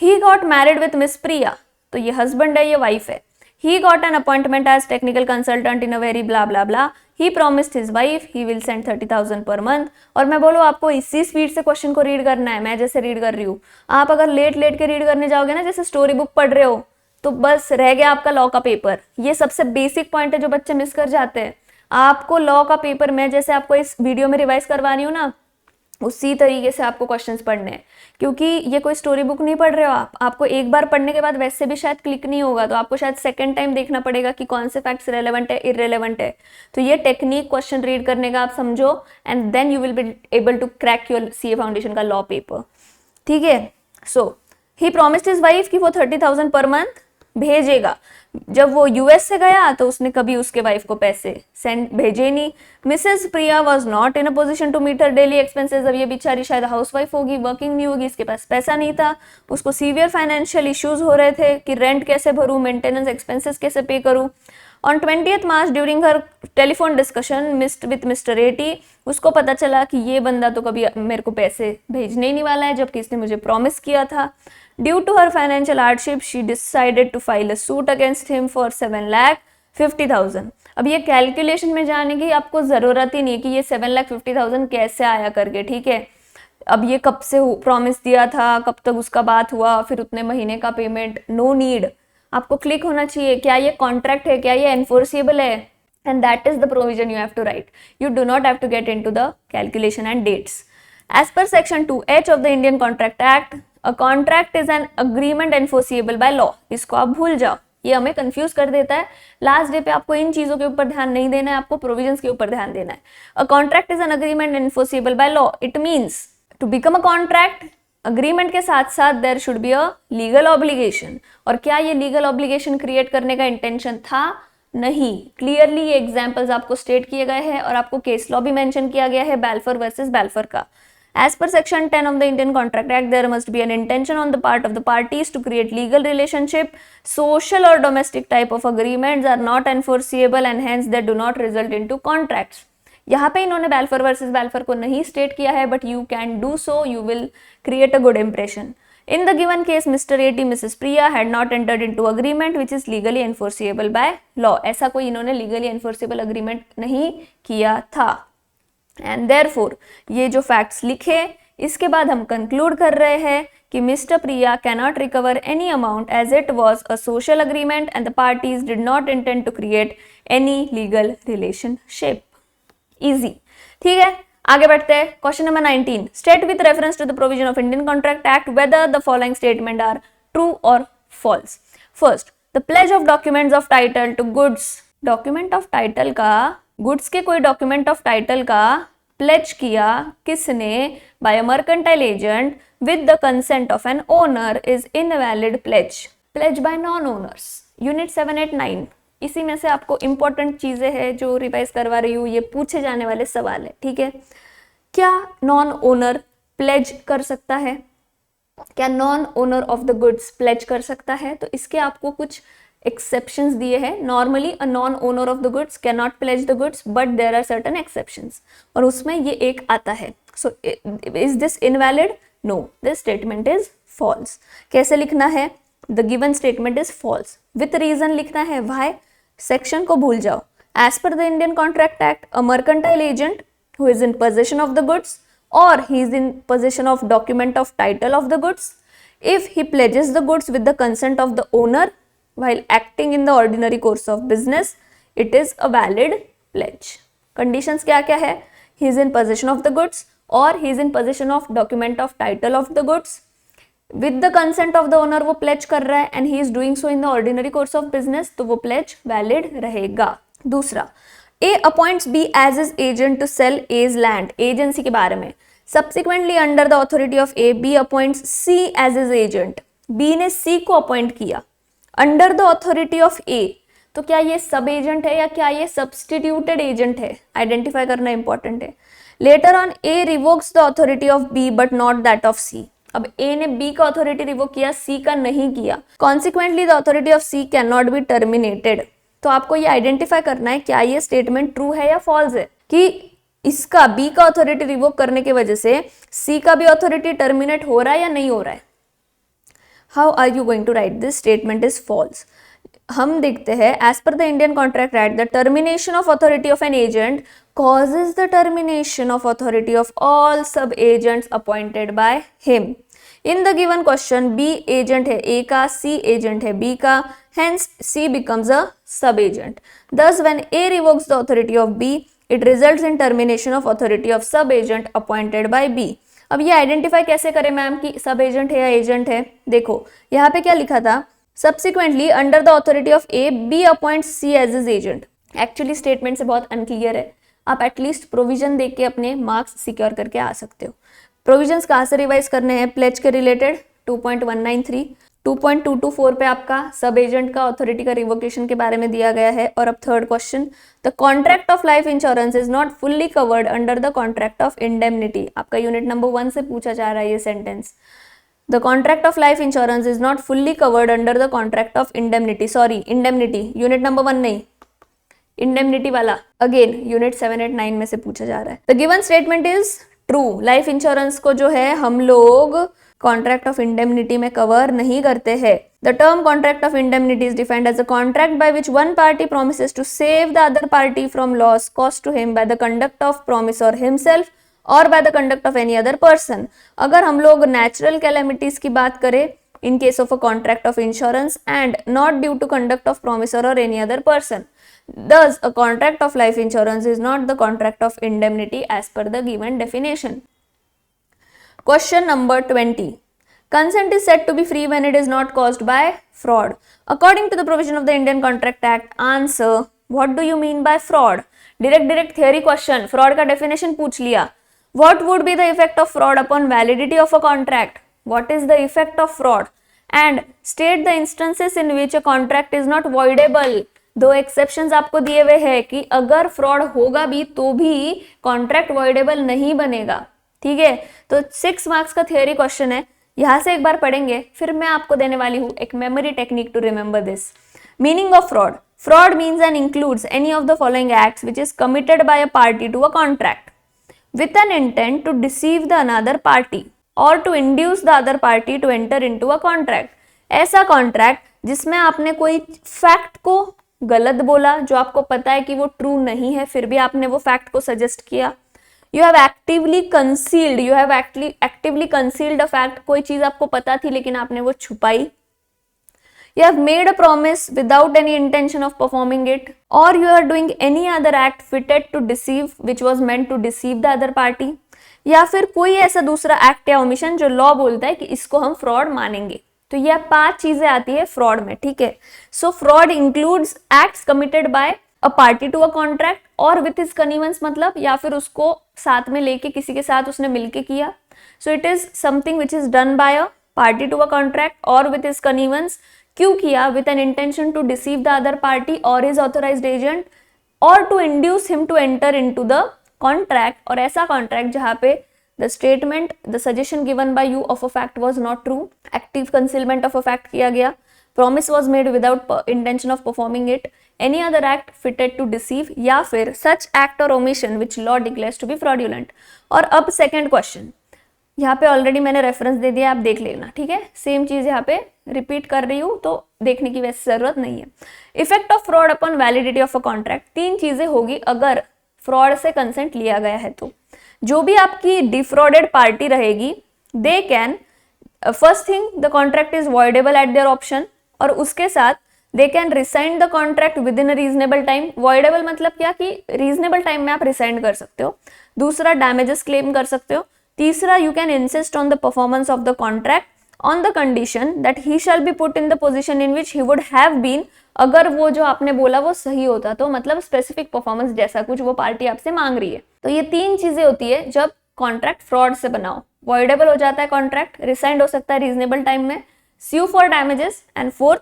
He got married with Miss Priya, तो ये हस्बैंड है, ये वाइफ है। He got an appointment as technical consultant in a very blah blah blah. He promised his wife he will send 30,000 per month. और मैं बोलो आपको इसी स्पीड से क्वेश्चन को रीड करना है, मैं जैसे रीड कर रही हूँ। आप अगर लेट के रीड करने जाओगे ना, जैसे स्टोरी बुक पढ़ रहे हो, तो बस रह गया आपका लॉ का पेपर। ये सबसे बेसिक पॉइंट है जो बच्चे मिस कर जाते हैं। आपको लॉ का पेपर मैं जैसे आपको इस वीडियो में रिवाइज करवा रही हूँ ना, उसी तरीके से आपको क्वेश्चंस पढ़ने हैं, क्योंकि ये कोई स्टोरी बुक नहीं पढ़ रहे हो आप। आपको एक बार पढ़ने के बाद वैसे भी शायद क्लिक नहीं होगा, तो आपको शायद सेकंड टाइम देखना पड़ेगा कि कौन से फैक्ट्स रेलेवेंट है, इररेलेवेंट है। तो ये टेक्निक क्वेश्चन रीड करने का आप समझो, and then you will be able to crack your CA foundation का लॉ पेपर, ठीक है। So he promised his wife कि वो 30,000 पर मंथ भेजेगा। जब वो यूएस से गया तो उसने कभी उसके वाइफ को पैसे सेंड भेजे नहीं। Missus Priya was not in a position to meet her daily expenses. अब ये बेचारी शायद हाउसवाइफ होगी, वर्किंग नहीं होगी, इसके पास पैसा नहीं था, उसको सीवियर फाइनेंशियल इश्यूज हो रहे थे कि रेंट कैसे भरूं, मेंटेनेंस एक्सपेंसेस कैसे पे करूं। On 20th March during her telephone discussion with mister eighty, उसको पता चला कि ये बंदा तो कभी मेरे को पैसे भेजने ही नहीं वाला है, जबकि इसने मुझे प्रॉमिस किया था। Due to her financial hardship she decided to file a suit against him for 7,50,000। अब ये कैलकुलेशन में जाने की आपको जरूरत ही नहीं है कि ये 7,50,000 कैसे आया करके, ठीक है। अब ये कब से प्रॉमिस दिया था, कब तक उसका बात हुआ, फिर उतने महीने का पेमेंट, नो नीड, आपको क्लिक होना चाहिए क्या ये कॉन्ट्रैक्ट है, क्या ये एनफोर्सिबल है, and that is the provision you have to write. You do not have to get into the calculation and dates. As per section 2H of the Indian contract act, a contract is an agreement enforceable by law. इसको आप भूल जाओ, ये हमें confuse कर देता है। Last day पे आपको इन चीजों के ऊपर ध्यान नहीं देना है, आपको प्रोविजंस के ऊपर ध्यान देना है। A contract is an agreement enforceable by law, it means to become a contract, agreement के साथ साथ there should be a legal obligation. और क्या ये लीगल ऑब्लिगेशन क्रिएट करने का इंटेंशन था? नहीं। क्लियरली ये एग्जांपल्स आपको स्टेट किए गए हैं और आपको केस लॉ भी मेंशन किया गया है बैल्फोर वर्सेस बैल्फोर का। As per section 10 of the Indian Contract Act, there must be an intention on the part of the parties to create legal relationship. Social or domestic type of agreements are not enforceable and hence they do not result into contracts. यहाँ पे इन्होंने Balfour versus Balfour को नहीं state किया है, but you can do so, you will create a good impression. In the given case, Mr. A.T. Mrs. Priya had not entered into agreement which is legally enforceable by law. ऐसा कोई इन्होंने legally enforceable agreement नहीं किया था। And therefore ये जो facts लिखे, इसके बाद हम कंक्लूड कर रहे हैं कि mister Priya cannot recover any amount as it was a social agreement and the parties did not intend to create any legal relationship. Easy, ठीक है। आगे बढ़ते हैं। Question number 19, state with reference to the provision of Indian contract act whether the following statement are true or false. First, the pledge of documents of title to goods. Document of title का, goods के कोई document of title का pledge किया किसने? By a mercantile agent with the consent of an owner is invalid pledge. Pledge by non owners, unit 7, 8, 9। इसी में से आपको इंपॉर्टेंट चीजें हैं जो रिवाइज करवा रही हूँ, ये पूछे जाने वाले सवाल है, ठीक है। क्या नॉन ओनर प्लेज कर सकता है? क्या non owner of the goods pledge कर सकता है? तो इसके आपको कुछ एक्सेप्शंस दिए हैं। Normally a non owner of the goods can not pledge the goods but there are certain exceptions, और उसमें ये एक आता है। So is this invalid? No, this statement is false. कैसे लिखना है? The given statement is false, with reason लिखना है। व्हाई? सेक्शन को भूल जाओ। As per the Indian contract act, a mercantile agent who is in possession of the goods or he is in possession of document of title of the goods, if he pledges the goods with the consent of the owner while acting in the ordinary course of business, it is a valid pledge. Conditions क्या क्या है? He is in possession of the goods or he is in possession of document of title of the goods with the consent of the owner, वो pledge कर रहा है and he is doing so in the ordinary course of business, तो वो pledge valid रहेगा। दूसरा, A appoints B as his agent to sell A's land. Agency के बारे में। Subsequently under the authority of A, B appoints C as his agent. B ने C को appoint किया under the authority of A. तो क्या ये सब एजेंट है या क्या ये सब्सटीट्यूटेड एजेंट है? आइडेंटिफाई करना इंपॉर्टेंट है। Later on A revokes the authority of B but not that of C. अब A ने B का अथॉरिटी रिवोक किया, C का नहीं किया। Consequently the authority of C cannot be terminated. तो आपको ये आइडेंटिफाई करना है क्या ये स्टेटमेंट ट्रू है या फॉल्स है, कि इसका बी का अथॉरिटी रिवोक करने की वजह से सी का भी अथॉरिटी टर्मिनेट हो रहा है या नहीं हो रहा है। How are you going to write this statement is false? हम देखते हैं, as per the Indian contract act the termination of authority of an agent causes the termination of authority of all sub agents appointed by him. In the given question, B agent है A का, C agent है B का, hence C becomes a sub agent. Thus, when A revokes the authority of B, it results in termination of authority of sub agent appointed by B. अब ये identify कैसे करें ma'am कि सब agent है या एजेंट है? देखो यहाँ पे क्या लिखा था, subsequently under the authority of A, B appoints C as his agent. Actually statement से बहुत अनक्लियर है, आप एटलीस्ट प्रोविजन देख के अपने मार्क्स सिक्योर करके आ सकते हो। प्रोविजंस कहाँ से रिवाइज करने हैं? प्लेज के रिलेटेड 2.193, 2.224 पे आपका सब एजेंट का अथॉरिटी का रिवोकेशन के बारे में दिया गया है। और अब third question, the contract of life insurance is not fully covered under the contract of indemnity. आपका यूनिट नंबर 1 से पूछा जा रहा है ये sentence. The contract of life insurance is not fully covered under the contract of indemnity, sorry indemnity, unit number 1 नहीं, indemnity वाला again unit 789 में से पूछा जा रहा है। The given statement is true, life insurance को जो है हम लोग कॉन्ट्रैक्ट ऑफ इंडेमनिटी में कवर नहीं करते हैं। The term contract of indemnity is defined as a contract by which one party promises to save the other party from loss caused to him by the conduct of promisor himself or by the conduct of any other person। अगर हम लोग natural calamities की बात करें in case of a contract of insurance and not due to conduct of promisor or any other person, thus a contract of life insurance is not the contract of indemnity as per the given definition। Question number 20. Consent is said to be free when it is not caused by fraud. According to the provision of the Indian Contract Act, answer what do you mean by fraud? Direct theory question, fraud का definition पूछ लिया। What would be the effect of fraud upon validity of a contract? What is the effect of fraud? And state the instances in which a contract is not voidable. दो exceptions आपको दिए हुए हैं कि अगर fraud होगा भी तो भी कॉन्ट्रैक्ट वॉइडेबल नहीं बनेगा। ठीक है, तो 6 मार्क्स का थियोरी क्वेश्चन है, यहां से एक बार पढ़ेंगे, फिर मैं आपको देने वाली हूं एक memory technique to remember this. Meaning of fraud, fraud means and includes any of the following acts which is committed by a party to a contract with an intent to deceive the another party or to induce the other party to enter into a contract। ऐसा contract जिसमें आपने कोई fact को गलत बोला जो आपको पता है कि वो ट्रू नहीं है, फिर भी आपने वो फैक्ट को सजेस्ट किया। You have actively concealed a fact, कोई चीज आपको पता थी लेकिन आपने वो छुपाई। You have made a promise without any intention of performing it, or you are doing any other act fitted to deceive which was meant to deceive the other party, या फिर कोई ऐसा दूसरा एक्ट या ओमिशन जो law बोलता है कि इसको हम फ्रॉड मानेंगे। तो यह 5 चीजें आती है फ्रॉड में। ठीक है, so fraud includes acts committed by a party to a contract और विथ हिज कन्वीनियंस, मतलब या फिर उसको साथ में लेके किसी के साथ उसने मिलके किया। So it is something which is done by a party to a contract और विथ हिज कन्वीनियंस। क्यों किया? With an intention to deceive the other party और हिज ऑथराइज्ड एजेंट और to induce him to enter into the contract, और ऐसा contract जहां पे the statement the suggestion given by you of a fact was not true, active concealment of a fact किया गया, promise was made without intention of performing it, any other act fitted to deceive, या फिर such act और omission which law declares to be fraudulent. और अब second question, यहाँ पे already मैंने रेफरेंस दे दिया, आप देख लेना। ठीक है, सेम चीज यहाँ पे रिपीट कर रही हूँ तो देखने की वैसे जरूरत नहीं है। Effect of fraud upon validity of a contract, 3 चीजें होगी अगर फ्रॉड से कंसेंट लिया गया है तो। जो भी आपकी डिफ्रॉडेड पार्टी रहेगी, they can first thing the contract is voidable at their option, और उसके साथ they can rescind the contract within a reasonable time. Voidable मतलब क्या कि रीजनेबल टाइम में आप रिसाइंड कर सकते हो। दूसरा, डैमेजेस क्लेम कर सकते हो। तीसरा, you can insist on the performance of the contract on the condition that he shall be put in the position in which he would have been, अगर वो जो आपने बोला वो सही होता तो, मतलब स्पेसिफिक परफॉर्मेंस जैसा कुछ वो पार्टी आपसे मांग रही है। तो ये 3 चीजें होती है जब कॉन्ट्रैक्ट फ्रॉड से बनाओ। वॉइडेबल हो जाता है कॉन्ट्रैक्ट, रिसाइंड हो सकता है रीजनेबल टाइम में, sue for damages, and fourth,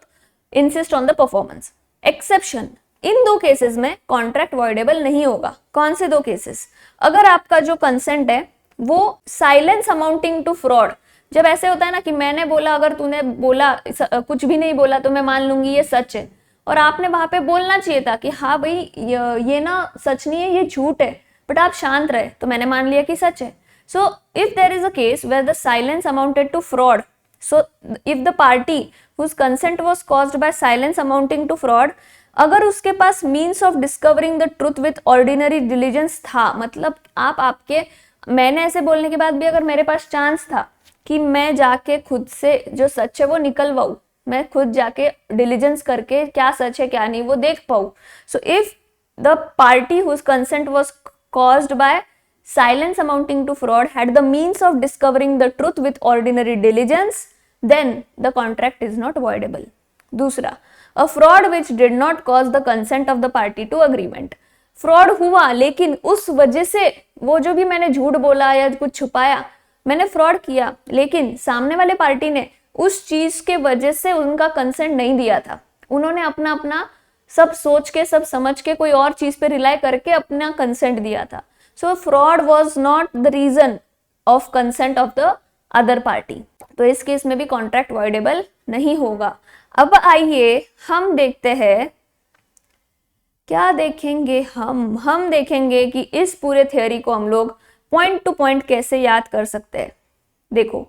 insist on the performance. Exception, इन 2 केसेस में कॉन्ट्रैक्ट वॉइडेबल नहीं होगा। कौन से 2 केसेस? अगर आपका जो कंसेंट है वो साइलेंस अमाउंटिंग टू फ्रॉड, जब ऐसे होता है ना कि मैंने बोला, अगर तूने बोला कुछ भी नहीं बोला तो मैं मान लूंगी ये सच है, और आपने वहां पे बोलना चाहिए था कि हाँ भाई ये ना सच नहीं है, ये झूठ है, बट आप शांत रहे तो मैंने मान लिया कि सच है। So if there is a case where the silence amounted to fraud, so if the party whose consent was caused by silence amounting to fraud, अगर उसके पास means of discovering the truth with ordinary diligence था, मतलब आपके मैंने ऐसे बोलने के बाद भी अगर मेरे पास चांस था कि मैं जाके खुद से जो सच है वो निकलवाऊं, मैं खुद जाके डिलीजेंस करके क्या सच है क्या नहीं वो देख पाऊं। So if the party whose consent was caused by silence amounting to fraud had the means of discovering the truth with ordinary diligence, then the contract is not voidable. दूसरा, a fraud which did not cause the consent of the party to agreement, fraud हुआ लेकिन उस वजह से वो जो भी मैंने झूठ बोला या कुछ छुपाया, मैंने फ्रॉड किया, लेकिन सामने वाले पार्टी ने उस चीज के वजह से उनका कंसेंट नहीं दिया था, उन्होंने अपना सब सोच के सब समझ के कोई और चीज पे रिलाई करके अपना कंसेंट दिया था। So fraud was not the reason of consent of the other party, तो इस केस में भी कॉन्ट्रैक्ट वॉइडेबल नहीं होगा। अब आइए हम देखते हैं क्या देखेंगे हम देखेंगे कि इस पूरे थ्योरी को हम लोग पॉइंट टू पॉइंट कैसे याद कर सकते हैं। देखो,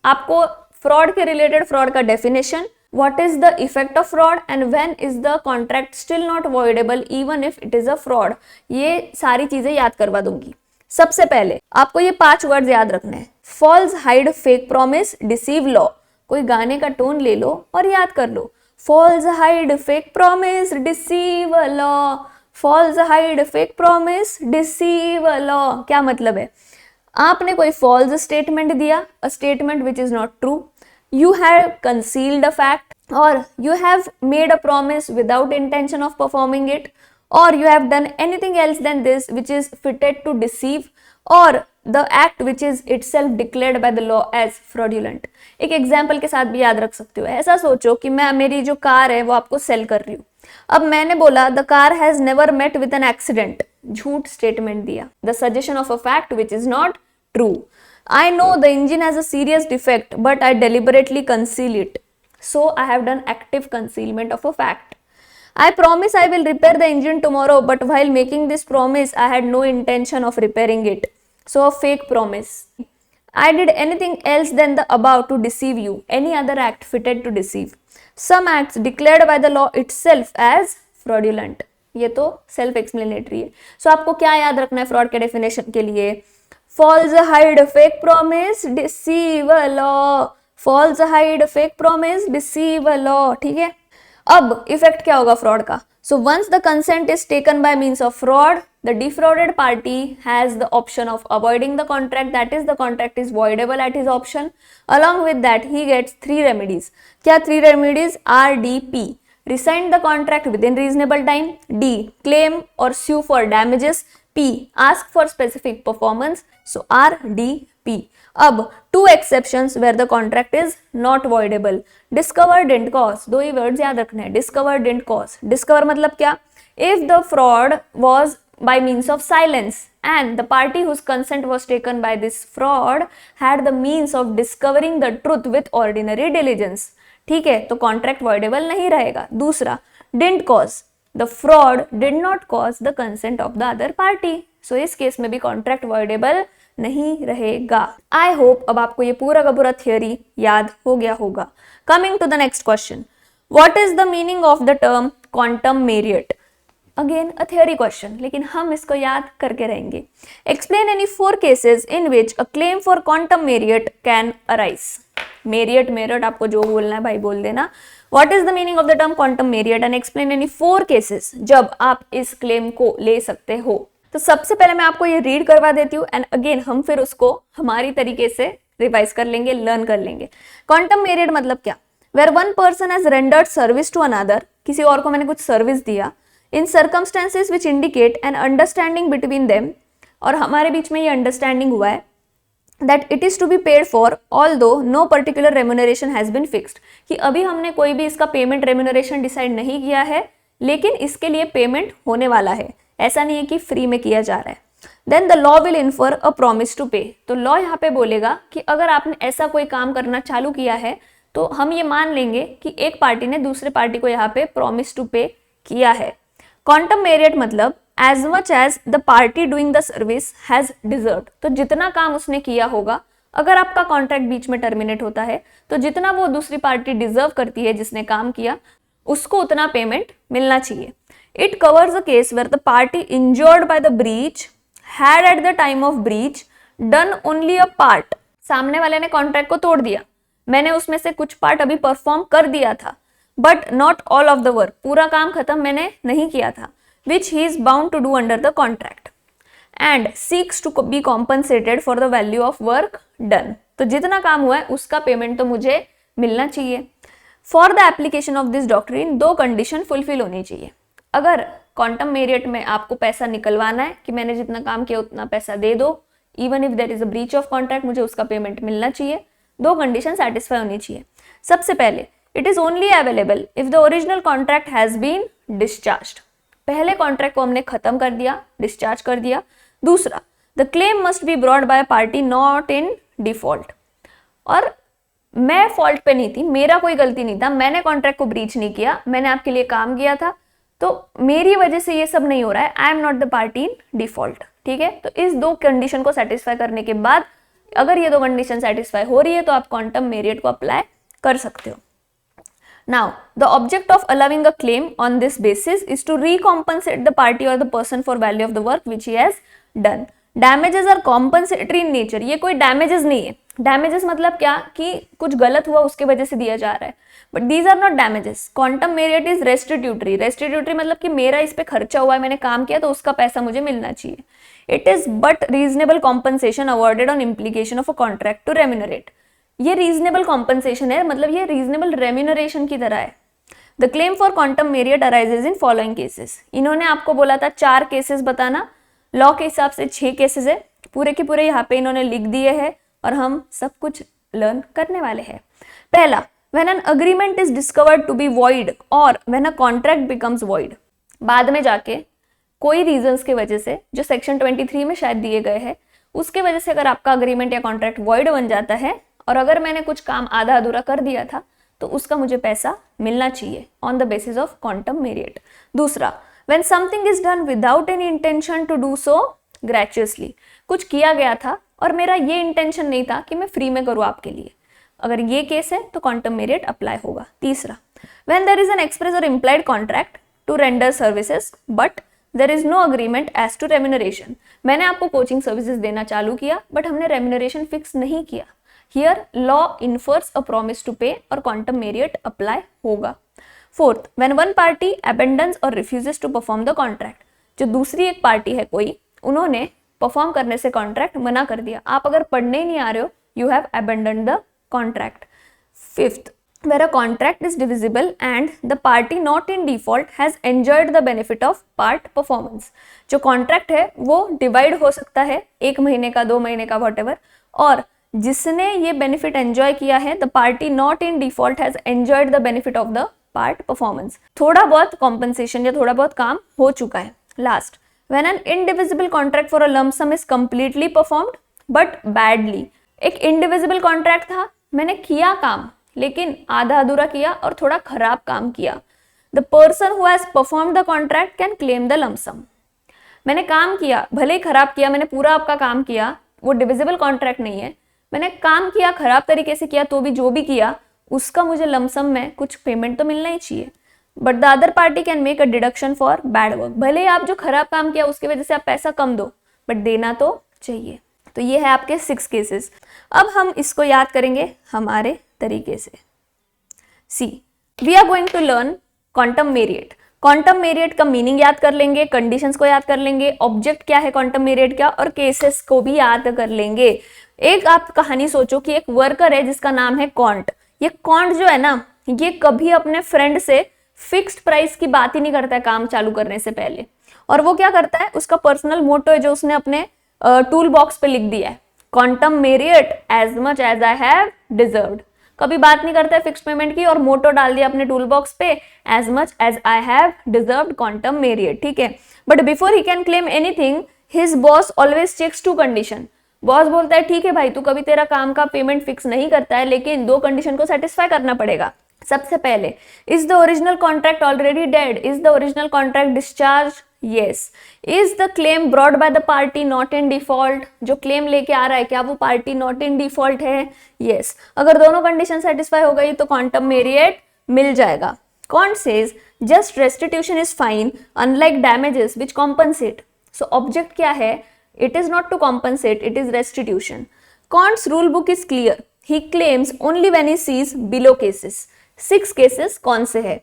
आपको फ्रॉड के रिलेटेड फ्रॉड का definition, what is the effect of fraud and when is the contract still not avoidable even if it is a fraud, ये सारी चीजें याद करवा दूंगी। सबसे पहले आपको ये 5 वर्ड्स याद रखने हैं। False, hide, fake promise, deceive, law. कोई गाने का टोन ले लो और याद कर लो। False, hide, fake promise, deceive, law. False, hide, fake promise, deceive, law. क्या मतलब है? आपने कोई फॉल्स स्टेटमेंट दिया, a statement which is not true, you have concealed a fact, or you have made a promise without intention of performing it, or you have done anything else than this which is fitted to deceive, or the act which is itself declared by the law as fraudulent। एक example के साथ भी याद रख सकते हो। ऐसा सोचो कि मैं मेरी जो कार है वो आपको सेल कर रही हूँ। अब मैंने बोला the car has never met with an accident, झूठ स्टेटमेंट दिया। The suggestion of a fact which is not true. I know the engine has a serious defect, but I deliberately conceal it. So I have done active concealment of a fact. I promise I will repair the engine tomorrow, but while making this promise, I had no intention of repairing it. So a fake promise. I did anything else than the above to deceive you. Any other act fitted to deceive. Some acts declared by the law itself as fraudulent. ये तो self explanatory है। So आपको क्या याद रखना है fraud के definition के लिए? False, hide, fake promise, deceive, law. False, hide, fake promise, deceive, law। ठीक है, अब इफेक्ट क्या होगा फ्रॉड का? So once the consent is taken by means of fraud, the defrauded party has the option of avoiding the contract, that is the contract is voidable at his option। Along with that he gets 3 remedies। क्या 3 remedies? RDP, rescind the contract within reasonable time, D, claim or sue for damages, P, ask for specific performance। So RDP। अब 2 exceptions where the contract is not voidable। Discover, didn't cause, 2 he words याद रखने हैं। Discover, didn't cause। Discover मतलब क्या? If the fraud was by means of silence and the party whose consent was taken by this fraud had the means of discovering the truth with ordinary diligence, ठीक है, तो contract voidable नहीं रहेगा। दूसरा, didn't cause, the fraud did not cause the consent of the other party, so इस case में भी contract voidable नहीं रहेगा। आई होप अब आपको ये पूरा का पूरा थियोरी याद हो गया होगा। Coming to the next question, what is the meaning of the term quantum merit? Again a theory question, लेकिन हम इसको याद करके रहेंगे। Explain any 4 cases in which a claim for quantum merit can arise. Merit आपको जो बोलना है भाई बोल देना। What is the meaning of the term quantum merit and explain any 4 cases जब आप इस क्लेम को ले सकते हो। तो सबसे पहले मैं आपको ये रीड करवा देती हूँ एंड अगेन हम फिर उसको हमारी तरीके से रिवाइज कर लेंगे, लर्न कर लेंगे। क्वांटम मेरिट मतलब क्या? Where one person has rendered service to another, किसी और को मैंने कुछ सर्विस दिया, in circumstances which indicate an understanding between them, और हमारे बीच में ये अंडरस्टैंडिंग हुआ है that it is to be paid for although no particular remuneration has been fixed, कि अभी हमने कोई भी इसका पेमेंट रेम्यूनरेशन डिसाइड नहीं किया है, लेकिन इसके लिए पेमेंट होने वाला है। ऐसा नहीं है कि फ्री में किया जा रहा है। Then the law will infer a promise to pay, तो लॉ यहाँ पे बोलेगा कि अगर आपने ऐसा कोई काम करना चालू किया है तो हम ये मान लेंगे कि एक पार्टी ने दूसरे पार्टी को यहाँ पे प्रॉमिस टू पे किया है। क्वांटम मेरिट मतलब as much as the party doing the service has deserved, तो जितना काम उसने किया होगा, अगर आपका कॉन्ट्रैक्ट बीच में टर्मिनेट होता है तो जितना वो दूसरी पार्टी डिजर्व करती है जिसने काम किया, उसको उतना पेमेंट मिलना चाहिए। It covers a case where the party injured by the breach had at the time of breach done only a part। सामने वाले ने कॉन्ट्रैक्ट को तोड़ दिया, मैंने उसमें से कुछ पार्ट अभी परफॉर्म कर दिया था, but not all of the work, पूरा काम खत्म मैंने नहीं किया था, which he is bound to do under the contract and seeks to be compensated for the value of work done। तो जितना काम हुआ है उसका पेमेंट तो मुझे मिलना चाहिए। For the application of this doctrine 2 condition fulfil होनी चाहिए। अगर क्वांटम मेरिट में आपको पैसा निकलवाना है कि मैंने जितना काम किया उतना पैसा दे दो, even if there is a breach of contract, मुझे उसका पेमेंट मिलना चाहिए। 2 कंडीशन सेटिस्फाई होनी चाहिए। सबसे पहले, it is only available if the original contract has been discharged, पहले कॉन्ट्रैक्ट को हमने खत्म कर दिया, डिस्चार्ज कर दिया। दूसरा, the claim must be brought by a party not in default, और मैं फॉल्ट पे नहीं थी, मेरा कोई गलती नहीं था, मैंने कॉन्ट्रैक्ट को ब्रीच नहीं किया, मैंने आपके लिए काम किया था, तो मेरी वजह से ये सब नहीं हो रहा है, I am not the party in default, ठीक है। तो इस दो कंडीशन को सेटिस्फाई करने के बाद अगर ये दो कंडीशन सेटिस्फाई हो रही है तो आप क्वांटम मेरिट को अप्लाई कर सकते हो। Now, the object of allowing a claim on this basis is to recompensate the party or the person for value of the work which he has done. Damages are compensatory in nature. ये कोई damages नहीं है। Damages मतलब क्या कि कुछ गलत हुआ उसके वजह से दिया जा रहा है, but these are not damages. Quantum merit is restitutory. Restitutory मतलब कि मेरा इस पे खर्चा हुआ है, मैंने काम किया तो उसका पैसा मुझे मिलना चाहिए। It is but reasonable compensation awarded on implication of a contract to remunerate. ये रीजनेबल कॉम्पनसेशन है, मतलब ये रीजनेबल रेम्यूनरेशन की तरह है। The claim for quantum merit arises in following cases. इन्होंने आपको बोला था 4 केसेस बताना, लॉ के हिसाब से 6 केसेस है, पूरे के पूरे यहाँ पे इन्होंने लिख दिए हैं और हम सब कुछ लर्न करने वाले हैं। पहला, when an agreement is discovered to be void or when a contract becomes void. बाद में जाके कोई रीजंस की वजह से जो सेक्शन 23 में शायद दिए गए हैं उसके वजह से अगर आपका अग्रीमेंट या कॉन्ट्रैक्ट वॉइड बन जाता है और अगर मैंने कुछ काम आधा अधूरा कर दिया था तो उसका मुझे पैसा मिलना चाहिए on the basis of quantum meruit. दूसरा, when something is done without any intention to do so gratuitously. कुछ किया गया था और मेरा ये इंटेंशन नहीं था कि मैं फ्री में करूँ आपके लिए, अगर ये केस है तो क्वांटम मेरिट अप्लाई होगा। तीसरा, when there is an express or implied contract to render services but there is no agreement as to remuneration. मैंने आपको कोचिंग सर्विसेज देना चालू किया बट हमने रेम्यूनरेशन फिक्स नहीं किया। Here law infers a promise to pay और quantum merit apply होगा। Fourth, when one party abandons or refuses to perform the contract, जो दूसरी एक पार्टी है कोई, उन्होंने परफॉर्म करने से कॉन्ट्रैक्ट मना कर दिया, आप अगर पढ़ने ही नहीं आ रहे हो, you have abandoned the contract. Fifth, where a contract is divisible and the party not in default has enjoyed the benefit of part performance. जो कॉन्ट्रैक्ट है वो डिवाइड हो सकता है 1 महीने का, 2 महीने का, whatever, और जिसने ये बेनिफिट एंजॉय किया है, the party not in default has enjoyed the benefit of the part performance. थोड़ा बहुत कॉम्पनसेशन या थोड़ा बहुत काम हो चुका है। Last, when an indivisible contract for a lump some is completely performed but badly. एक इनडिविजिबल कॉन्ट्रैक्ट था, मैंने किया काम लेकिन आधा अधूरा किया और थोड़ा खराब काम किया। The person who has performed the contract can claim the lump sum. मैंने काम किया, भले ही खराब किया, मैंने पूरा आपका काम किया, वो डिविजिबल कॉन्ट्रैक्ट नहीं है, मैंने काम किया, खराब तरीके से किया, तो भी जो भी किया उसका मुझे लमसम में कुछ पेमेंट तो मिलना ही चाहिए। But the other party can make a deduction for bad work. भले ही आप जो खराब काम किया उसकी वजह से आप पैसा कम दो बट देना तो चाहिए। तो ये है आपके 6 केसेस। अब हम इसको याद करेंगे हमारे तरीके से। See, we are going to learn quantum meruit. Quantum meruit का मीनिंग याद कर लेंगे, कंडीशंस को याद कर लेंगे, ऑब्जेक्ट क्या है क्वांटम मेरिट का, और केसेस को भी याद कर लेंगे। एक आप कहानी सोचो कि एक वर्कर है जिसका नाम है कॉन्ट। ये कॉन्ट जो है ना, ये कभी अपने फ्रेंड से फिक्स्ड प्राइस की बात ही नहीं करता है काम चालू करने से पहले। और वो क्या करता है, उसका पर्सनल मोटो है जो उसने अपने टूल बॉक्स पे लिख दिया है, quantum merit as much as I have deserved. कभी बात नहीं करता है फिक्स्ड पेमेंट की और मोटो डाल दिया अपने टूल बॉक्स पे, as much as I have deserved quantum merit, ठीक है। But before he can claim anything his boss always checks 2 condition. Boss बोलता है ठीक है भाई, तू कभी तेरा काम का पेमेंट फिक्स नहीं करता है लेकिन 2 कंडीशन को सेटिस्फाई करना पड़ेगा। सबसे पहले, is the original contract already dead, is the original contract discharge, yes. Is the claim brought by the party not in default, जो क्लेम लेके आ रहा है क्या वो पार्टी नॉट इन डिफॉल्ट है, यस। अगर दोनों कंडीशन सेटिस्फाई हो गई तो क्वांटम मेरिट मिल जाएगा। Can't says just restitution is fine unlike damages which compensate. So object क्या है, it is not to compensate, it is restitution. Kant's rule book is clear. He claims only when he sees below cases. 6 cases कौन से है?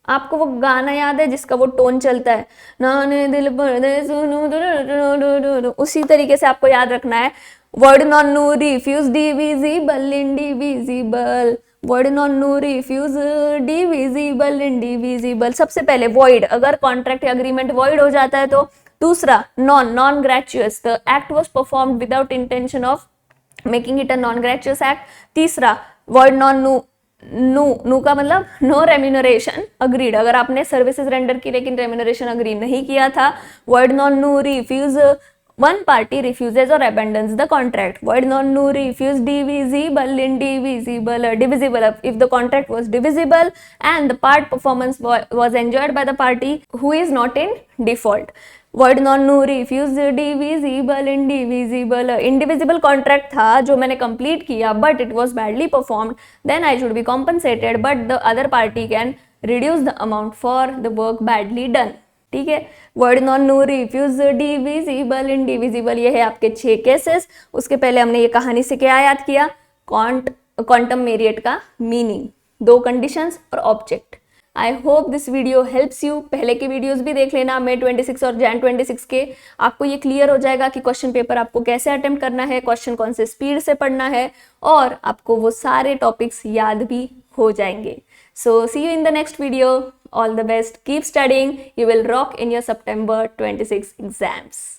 आपको वो गाना याद है जिसका वो टोन चलता है, नाने दिल पर दे सुनो, उसी तरीके से आपको याद रखना है। Word non no refuse divisible indivisible, word non no refuse divisible indivisible. सबसे पहले वॉइड, अगर कॉन्ट्रैक्ट या अग्रीमेंट वॉइड हो जाता है तो। दूसरा, non gratuitous, the act was performed without intention of making it a non gratuitous act. तीसरा, वर्ड नॉन नो का मतलब नो रेम्यूनरेशन अग्रीड, अगर आपने सर्विसेज रेंडर की लेकिन रेम्यूनरेशन अग्री नहीं किया था। Word non no refuse one party refuses or abandons the contract. Void non-null refuse divisible, indivisible, divisible. If the contract was divisible and the part performance was enjoyed by the party who is not in default. Void non-null refuse divisible, indivisible. Indivisible contract था जो मैंने complete किया but it was badly performed, then I should be compensated, but the other party can reduce the amount for the work badly done. ठीक है, word non no refuse divisible indivisible, ये है आपके 6 cases. उसके पहले हमने ये कहानी से क्या याद किया, क्वांटम मेरिट का मीनिंग, 2 कंडीशंस और object. I hope this video helps you. पहले के वीडियोस भी देख लेना, May 26 और Jan 26 के, आपको ये क्लियर हो जाएगा कि क्वेश्चन पेपर आपको कैसे अटेम्प्ट करना है, क्वेश्चन कौन से स्पीड से पढ़ना है, और आपको वो सारे टॉपिक्स याद भी हो जाएंगे। So see you in the next video. All the best. Keep studying. You will rock in your September 26 exams.